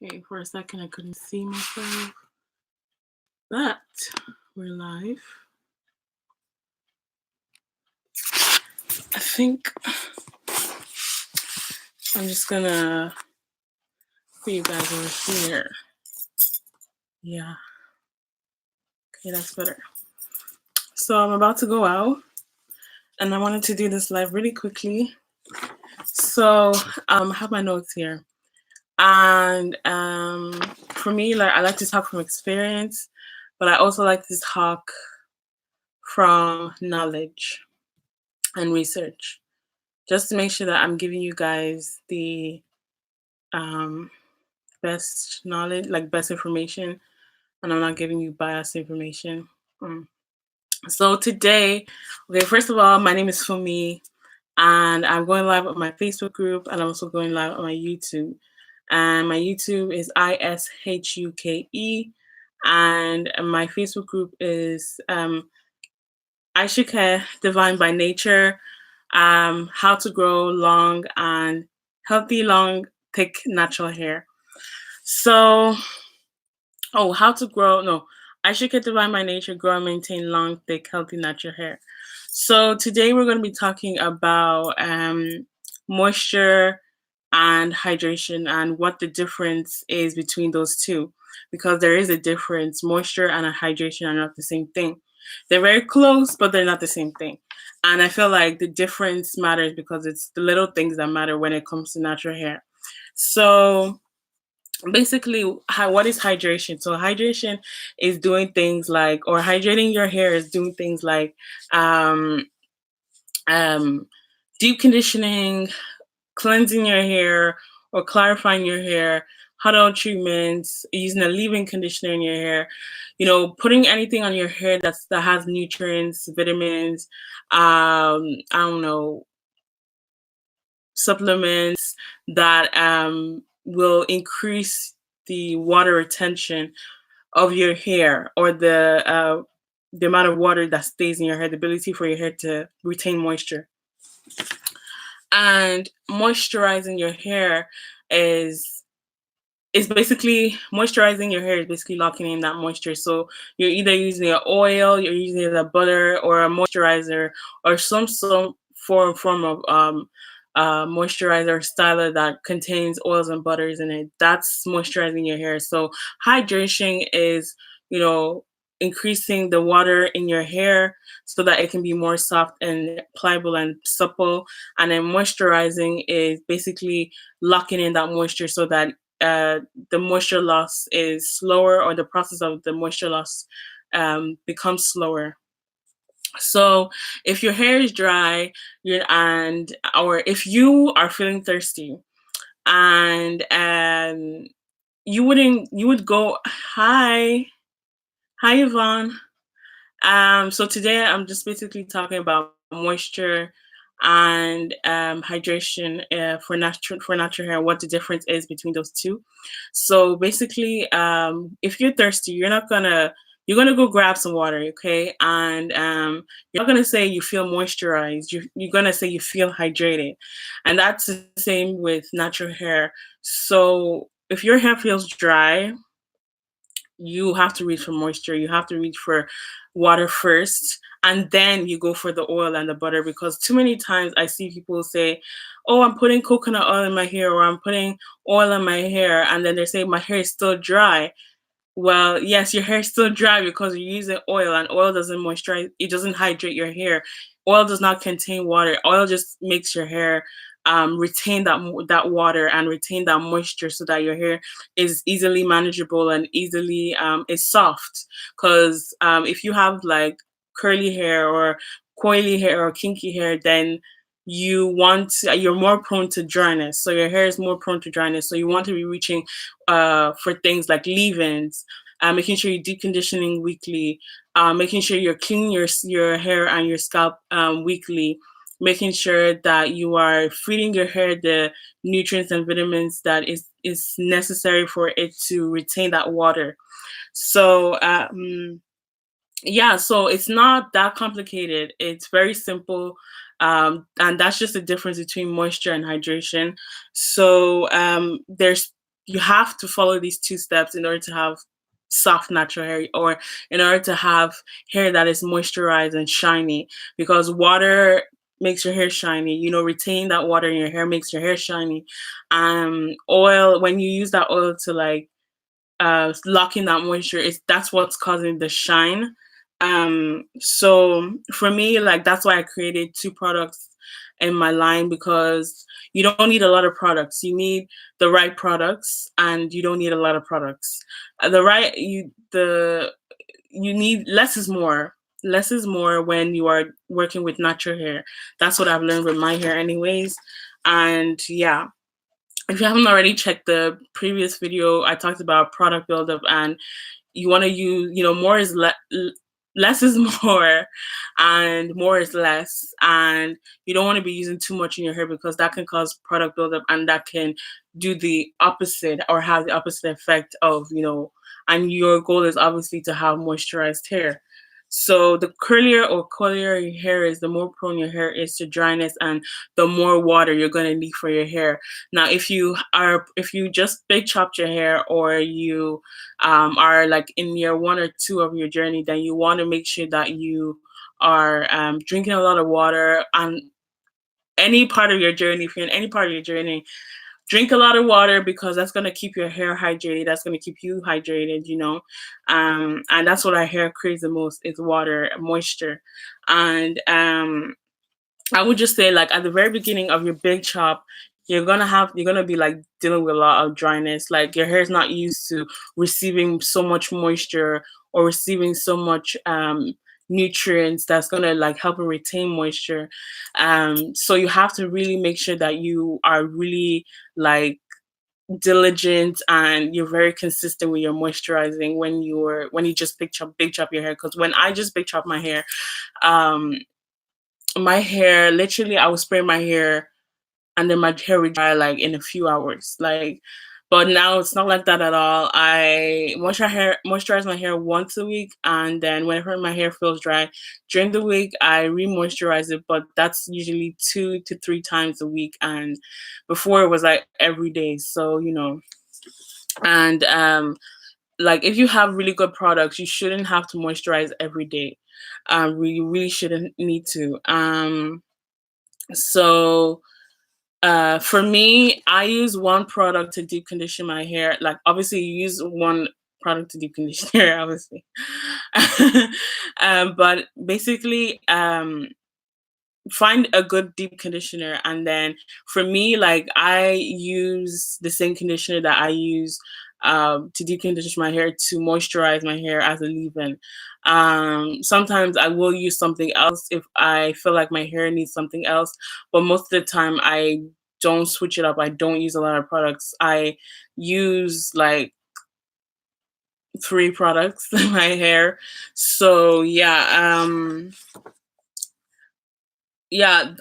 Okay, for a second I couldn't see myself, but we're live. I think I'm just gonna put you guys over here. Yeah. Okay, that's better. So I'm about to go out and I wanted to do this live really quickly. So I have my notes here. And for me, like I like to talk from experience, but I also like to talk from knowledge and research, just to make sure that I'm giving you guys the best knowledge, like best information, and I'm not giving you biased information. So today, okay, first of all, my name is Fumi, and I'm going live on my Facebook group, and I'm also going live on my YouTube. And my YouTube is ISHUKE, and my Facebook group is Aishuke Divine by Nature, how to grow long and healthy, long, thick, natural hair. So, how to grow, no, Aishuke Divine by Nature, grow and maintain long, thick, healthy, natural hair. So today we're going to be talking about moisture and hydration and what the difference is between those two, because there is a difference. Moisture and hydration are not the same thing. They're very close, but they're not the same thing. And I feel like the difference matters because it's the little things that matter when it comes to natural hair. So basically, what is hydration? So hydration is doing things like, or hydrating your hair is doing things like um, deep conditioning, cleansing your hair, or clarifying your hair, hot oil treatments, using a leave-in conditioner in your hair, putting anything on your hair that has nutrients, vitamins, I don't know, supplements that will increase the water retention of your hair, or the amount of water that stays in your hair, the ability for your hair to retain moisture. And moisturizing your hair is basically moisturizing your hair is basically locking in that moisture. So you're either using an oil, you're using a butter, or a moisturizer, or some form of moisturizer or styler that contains oils and butters in it. That's moisturizing your hair. So hydration is, increasing the water in your hair so that it can be more soft and pliable and supple. And then moisturizing is basically locking in that moisture so that the moisture loss is slower, or the process of the moisture loss becomes slower. So if your hair is dry, or if you are feeling thirsty, and you would go, hi Yvonne. So today I'm just basically talking about moisture and hydration for natural hair, what the difference is between those two. So basically, if you're thirsty, you're gonna go grab some water, okay? And you're not gonna say you feel moisturized. You're gonna say you feel hydrated, and that's the same with natural hair. So if your hair feels dry, you have to reach for moisture. You have to reach for water first, and then you go for the oil and the butter. Because too many times I see people say, "Oh, I'm putting coconut oil in my hair," or "I'm putting oil in my hair," and then they say my hair is still dry. Well, yes, your hair is still dry because you're using oil, and oil doesn't moisturize. It doesn't hydrate your hair. Oil does not contain water. Oil just makes your hair retain that water and retain that moisture, so that your hair is easily manageable and easily is soft. Because if you have like curly hair or coily hair or kinky hair, then you're more prone to dryness. So your hair is more prone to dryness. So you want to be reaching for things like leave-ins, making sure you're deep conditioning weekly, making sure you're cleaning your hair and your scalp weekly, making sure that you are feeding your hair the nutrients and vitamins that is necessary for it to retain that water. So yeah, so it's not that complicated. It's very simple. And that's just the difference between moisture and hydration. So there's you have to follow these 2 steps in order to have soft natural hair, or in order to have hair that is moisturized and shiny, because water makes your hair shiny. Retain that water in your hair makes your hair shiny. Oil, when you use that oil to like lock in that moisture, that's what's causing the shine. So for me, like, that's why I created 2 products in my line, because you don't need a lot of products. You need the right products, and you don't need a lot of products. The right you need less is more. Less is more when you are working with natural hair. That's what I've learned with my hair, anyways. And yeah, if you haven't already checked the previous video, I talked about product buildup, and you want to use, more is less is more, and more is less. And you don't want to be using too much in your hair, because that can cause product buildup, and that can do the opposite, or have the opposite effect of, and your goal is obviously to have moisturized hair. So the curlier or coilier your hair is, the more prone your hair is to dryness, and the more water you're going to need for your hair. Now, if you just big chopped your hair, or you are like in year 1 or 2 of your journey, then you want to make sure that you are drinking a lot of water on any part of your journey. If you're in any part of your journey, drink a lot of water, because that's going to keep your hair hydrated. That's going to keep you hydrated, and that's what our hair craves the most, is water, moisture. And I would just say, like, at the very beginning of your big chop, you're gonna be like dealing with a lot of dryness. Like, your hair is not used to receiving so much moisture, or receiving so much nutrients that's gonna like help it retain moisture. So you have to really make sure that you are really like diligent, and you're very consistent with your moisturizing when you just big chop your hair. Because when I just big chop um my hair, literally, I would spray my hair, and then my hair would dry like in a few hours. Like, but now it's not like that at all. I moisturize my hair once a week, and then whenever my hair feels dry during the week, I re-moisturize it. But that's usually 2 to 3 times a week, and before it was like every day. So and like, if you have really good products, you shouldn't have to moisturize every day. We really shouldn't need to. So for me, I use one product to deep condition my hair. Like, obviously, you use one product to deep condition your hair, obviously. But basically, find a good deep conditioner, and then for me, like, I use the same conditioner that I use to deep condition my hair, to moisturize my hair as a leave-in. Sometimes I will use something else if I feel like my hair needs something else, but most of the time I don't switch it up. I don't use a lot of products. I use like 3 products in my hair. So yeah,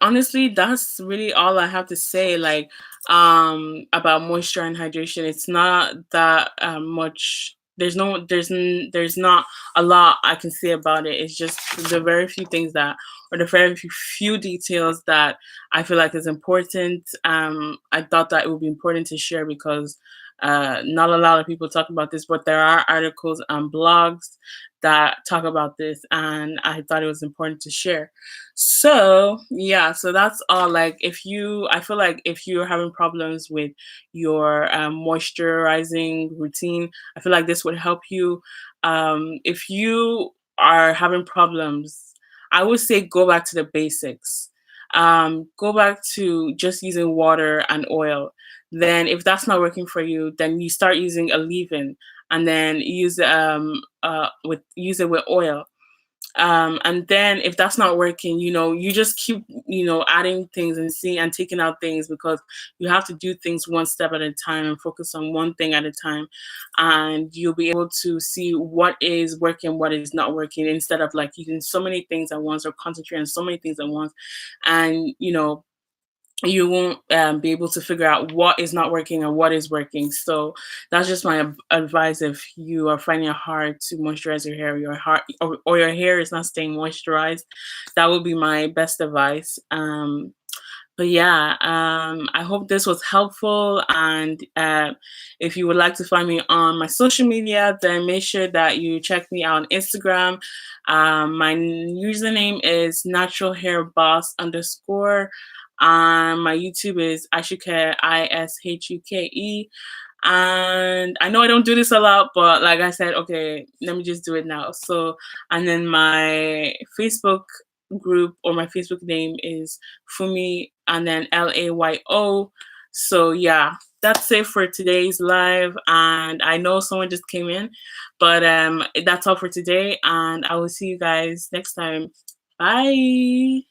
honestly, that's really all I have to say, like, about moisture and hydration. It's not that much. There's not a lot I can say about it. It's just the very few things that, or the very few details that I feel like is important. I thought that it would be important to share, because not a lot of people talk about this, but there are articles and blogs that talk about this, and I thought it was important to share. So yeah, so that's all. Like, I feel like if you're having problems with your moisturizing routine, I feel like this would help you. If you are having problems, I would say go back to the basics. Go back to just using water and oil. Then, if that's not working for you, then you start using a leave-in, and then use it with oil. And then, if that's not working, you just keep adding things, and see and taking out things, because you have to do things one step at a time, and focus on one thing at a time, and you'll be able to see what is working, what is not working, instead of like using so many things at once, or concentrating on so many things at once. And you won't be able to figure out what is not working and what is working. So that's just my advice. If you are finding it hard to moisturize your hair, or your hair is not staying moisturized, that would be my best advice. But yeah, I hope this was helpful. And if you would like to find me on my social media, then make sure that you check me out on Instagram. My username is natural hair boss underscore. My YouTube is Ishuke, Ishuke. And I know I don't do this a lot, but like I said, okay, let me just do it now. So, and then my Facebook group or my Facebook name is Fumi and then Layo. So yeah, that's it for today's live. And I know someone just came in, but that's all for today. And I will see you guys next time. Bye.